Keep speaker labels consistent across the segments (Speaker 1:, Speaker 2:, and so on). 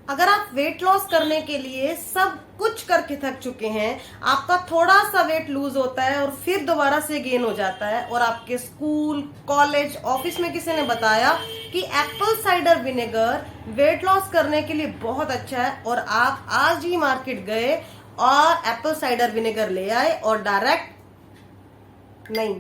Speaker 1: अगर आप weight loss करने के लिए सब कुछ करके थक चुके हैं, आपका थोड़ा सा वेट लूज होता है और फिर दोबारा से गेन हो जाता है, और आपके स्कूल, कॉलेज, ऑफिस में किसी ने बताया कि Apple cider vinegar weight loss करने के लिए बहुत अच्छा है, और आप आज ही मार्केट गए और एप्पल साइडर विनेगर ले आए और डायरेक्ट नहीं,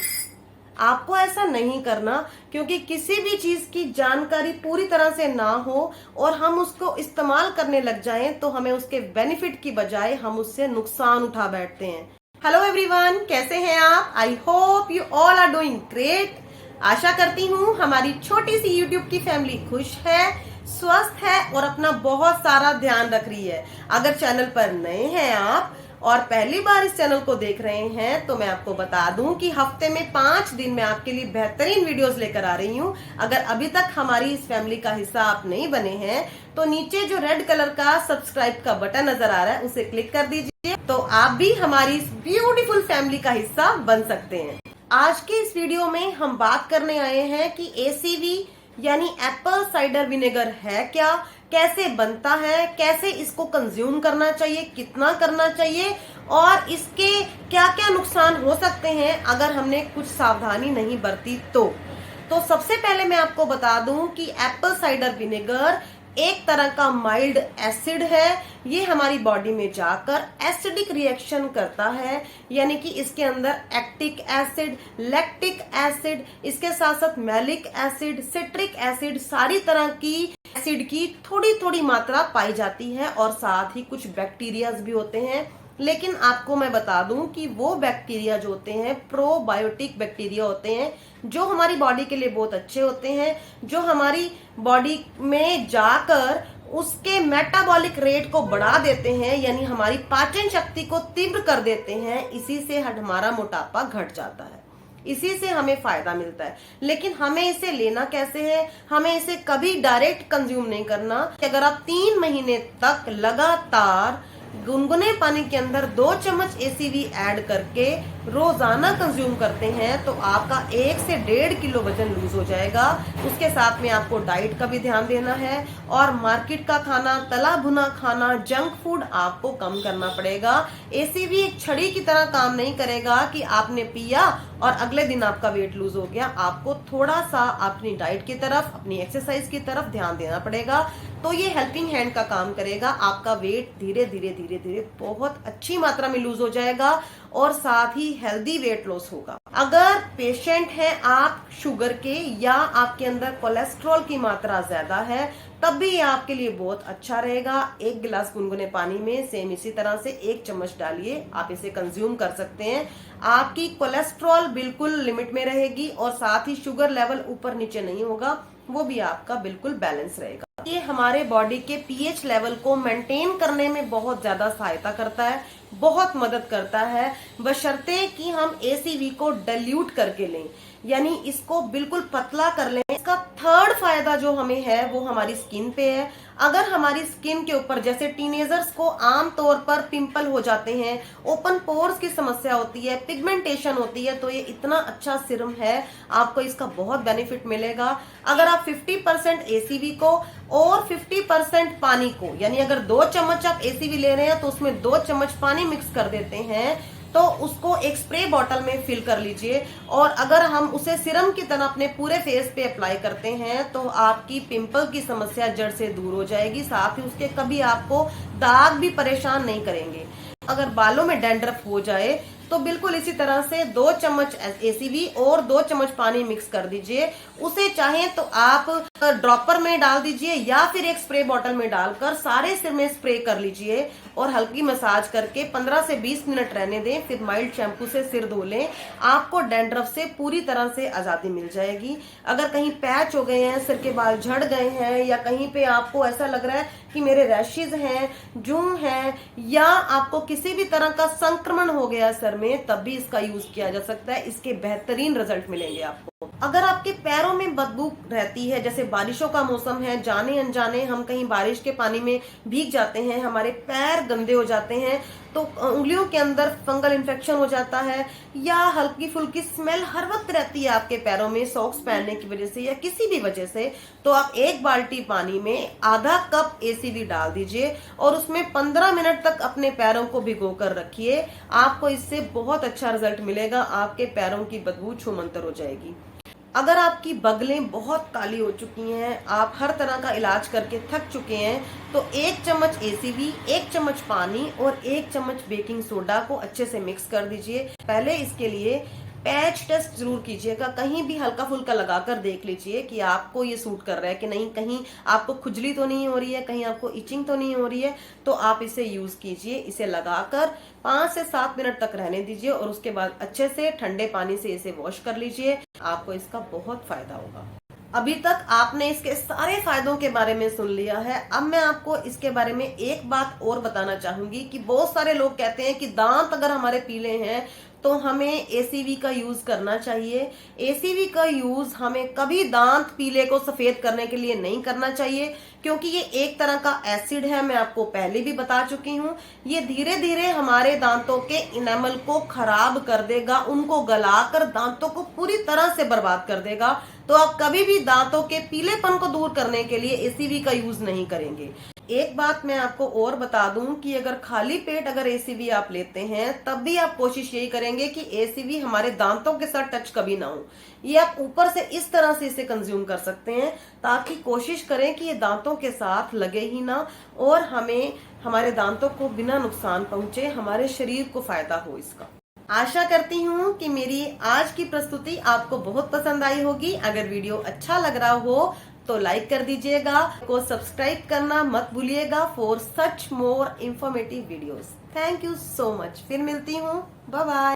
Speaker 1: आपको ऐसा नहीं करना। क्योंकि किसी भी चीज की जानकारी पूरी तरह से ना हो और हम उसको इस्तेमाल करने लग जाएं तो हमें उसके बेनिफिट की बजाय हम उससे नुकसान उठा बैठते हैं। हेलो एवरीवन, कैसे हैं आप? I hope you all are doing great. आशा करती हूँ हमारी छोटी सी यूट्यूब की फैमिली खुश है, स्वस्थ है और अपना बहुत सारा ध्यान रख रही है। अगर चैनल पर नए हैं आप और पहली बार इस चैनल को देख रहे हैं तो मैं आपको बता दूं कि हफ्ते में 5 दिन मैं आपके लिए बेहतरीन वीडियोस लेकर आ रही हूं। अगर अभी तक हमारी इस फैमिली का हिस्सा आप नहीं बने हैं तो नीचे जो रेड कलर का सब्सक्राइब का बटन नजर आ रहा है उसे क्लिक कर दीजिए, तो आप भी हमारी इस ब्यूटीफुल फैमिली का हिस्सा बन सकते हैं। आज के इस वीडियो में हम बात करने आए हैं कि एसीवी यानी एप्पल साइडर विनेगर है क्या, कैसे बनता है, कैसे इसको कंज्यूम करना चाहिए, कितना करना चाहिए और इसके क्या क्या नुकसान हो सकते हैं अगर हमने कुछ सावधानी नहीं बरती तो सबसे पहले मैं आपको बता दूं कि एप्पल साइडर विनेगर एक तरह का माइल्ड एसिड है। ये हमारी बॉडी में जाकर एसिडिक रिएक्शन करता है, यानी कि इसके अंदर एक्टिक एसिड, लैक्टिक एसिड, इसके साथ साथ मैलिक एसिड, सिट्रिक एसिड, सारी तरह की एसिड की थोड़ी थोड़ी मात्रा पाई जाती है, और साथ ही कुछ बैक्टीरियाज भी होते हैं। लेकिन आपको मैं बता दूं कि वो बैक्टीरिया जो होते हैं प्रोबायोटिक बैक्टीरिया होते हैं, जो हमारी बॉडी के लिए बहुत अच्छे होते हैं, जो हमारी बॉडी में जाकर उसके मेटाबॉलिक रेट को बढ़ा देते हैं, यानी हमारी पाचन शक्ति को तीव्र कर देते हैं। इसी से हमारा मोटापा घट जाता है, इसी से हमें फायदा मिलता है। लेकिन हमें इसे लेना कैसे है? हमें इसे कभी डायरेक्ट कंज्यूम नहीं करना। अगर आप 3 महीने तक लगातार गुनगुने पानी के अंदर 2 चम्मच एसीवी ऐड करके रोजाना कंज्यूम करते हैं तो आपका 1 से 1.5 किलो वजन लूज हो जाएगा। उसके साथ में आपको डाइट का भी ध्यान देना है, और मार्केट का खाना, तला भुना खाना, जंक फूड आपको कम करना पड़ेगा। एसीवी एक छड़ी की तरह काम नहीं करेगा कि आपने पिया और अगले दिन आपका वेट लूज हो गया। आपको थोड़ा सा अपनी डाइट की तरफ, अपनी एक्सरसाइज की तरफ ध्यान देना पड़ेगा, तो ये हेल्पिंग हैंड का काम करेगा। आपका वेट धीरे धीरे धीरे धीरे बहुत अच्छी मात्रा में लूज हो जाएगा और साथ ही हेल्दी वेट लॉस होगा। अगर पेशेंट है आप शुगर के या आपके अंदर कोलेस्ट्रॉल की मात्रा ज्यादा है, तब भी ये आपके लिए बहुत अच्छा रहेगा। 1 गिलास गुनगुने पानी में सेम इसी तरह से 1 चम्मच डालिए, आप इसे कंज्यूम कर सकते हैं। आपकी कोलेस्ट्रॉल बिल्कुल लिमिट में रहेगी और साथ ही शुगर लेवल ऊपर नीचे नहीं होगा, वो भी आपका बिल्कुल बैलेंस रहेगा। ये हमारे बॉडी के पीएच लेवल को मेंटेन करने में बहुत ज्यादा सहायता करता है, बहुत मदद करता है, बशर्ते कि हम एसीवी को डाइल्यूट करके लें, यानी इसको बिल्कुल पतला कर लें। इसका थर्ड फायदा जो हमें है वो हमारी स्किन पे है। अगर हमारी स्किन के ऊपर, जैसे टीनेजर्स को आम तौर पर पिंपल हो जाते हैं, ओपन पोर्स की समस्या होती है, पिगमेंटेशन होती है, तो ये इतना अच्छा सीरम है, आपको इसका बहुत बेनिफिट मिलेगा। अगर आप 50% एसीवी को और 50% पानी को, यानी अगर 2 चम्मच आप एसीवी ले रहे हैं तो उसमें 2 चम्मच पानी मिक्स कर देते हैं, तो उसको एक स्प्रे बॉटल में फिल कर लीजिए, और अगर हम उसे सिरम की तरह अपने पूरे फेस पे अप्लाई करते हैं तो आपकी पिंपल की समस्या जड़ से दूर हो जाएगी। साथ ही उसके कभी आपको दाग भी परेशान नहीं करेंगे। अगर बालों में डैंड्रफ हो जाए तो बिल्कुल इसी तरह से 2 चम्मच एसीवी और 2 चम्मच पानी मिक्स कर दीजिए। उसे चाहें तो आप ड्रॉपर में डाल दीजिए या फिर एक स्प्रे बॉटल में डालकर सारे सिर में स्प्रे कर लीजिए और हल्की मसाज करके 15 से 20 मिनट रहने दें। फिर माइल्ड शैम्पू से सिर धो लें, आपको डैंड्रफ से पूरी तरह से आजादी मिल जाएगी। अगर कहीं पैच हो गए हैं, सिर के बाल झड़ गए हैं, या कहीं पे आपको ऐसा लग रहा है कि मेरे रैशेज हैं, जूं हैं, या आपको किसी भी तरह का संक्रमण हो गया सर में, तब भी इसका यूज किया जा सकता है। इसके बेहतरीन रिजल्ट मिलेंगे आपको। अगर आपके पैरों में बदबू रहती है, जैसे बारिशों का मौसम है, जाने अनजाने हम कहीं बारिश के पानी में भीग जाते हैं, हमारे पैर गंदे हो जाते हैं, तो उंगलियों के अंदर फंगल इन्फेक्शन हो जाता है, या हल्की फुल्की स्मेल हर वक्त रहती है आपके पैरों में सॉक्स पहनने की वजह से या किसी भी वजह से, तो आप 1 बाल्टी पानी में आधा कप एसीवी डाल दीजिए और उसमें 15 मिनट तक अपने पैरों को भिगो कर रखिए। आपको इससे बहुत अच्छा रिजल्ट मिलेगा, आपके पैरों की बदबू छूमंतर हो जाएगी। अगर आपकी बगलें बहुत काली हो चुकी हैं, आप हर तरह का इलाज करके थक चुके हैं, तो 1 चम्मच एसीवी, 1 चम्मच पानी और 1 चम्मच बेकिंग सोडा को अच्छे से मिक्स कर दीजिए। पहले इसके लिए पैच टेस्ट जरूर कीजिएगा, कहीं भी हल्का फुल्का लगाकर देख लीजिए कि आपको ये सूट कर रहा है कि नहीं, कहीं आपको खुजली तो नहीं हो रही है, कहीं आपको इचिंग तो नहीं हो रही है, तो आप इसे यूज कीजिए। इसे लगाकर 5 से 7 मिनट तक रहने दीजिए और उसके बाद अच्छे से ठंडे पानी से इसे वॉश कर लीजिए। आपको इसका बहुत फायदा होगा। अभी तक आपने इसके सारे फायदों के बारे में सुन लिया है। अब मैं आपको इसके बारे में एक बात और बताना चाहूंगी कि बहुत सारे लोग कहते हैं कि दांत अगर हमारे पीले हैं तो हमें एसीवी का यूज करना चाहिए। एसीवी का यूज हमें कभी दांत पीले को सफेद करने के लिए नहीं करना चाहिए, क्योंकि ये एक तरह का एसिड है, मैं आपको पहले भी बता चुकी हूँ। ये धीरे धीरे हमारे दांतों के इनेमल को खराब कर देगा, उनको गलाकर दांतों को पूरी तरह से बर्बाद कर देगा। तो आप कभी भी दांतों के पीलेपन को दूर करने के लिए एसीवी का यूज नहीं करेंगे। एक बात मैं आपको और बता दूं कि अगर खाली पेट अगर एसीवी आप लेते हैं तब भी आप कोशिश यही करेंगे कि एसीवी हमारे दांतों के साथ टच कभी ना हो। ये आप ऊपर से इस तरह से इसे कंज्यूम कर सकते हैं, ताकि कोशिश करें कि ये दांतों के साथ लगे ही ना और हमें हमारे दांतों को बिना नुकसान पहुंचे हमारे शरीर को फायदा हो इसका। आशा करती हूँ कि मेरी आज की प्रस्तुति आपको बहुत पसंद आई होगी। अगर वीडियो अच्छा लग रहा हो तो लाइक कर दीजिएगा, को सब्सक्राइब करना मत भूलिएगा for such more informative videos. Thank you so much. फिर मिलती हूँ, बाय बाय।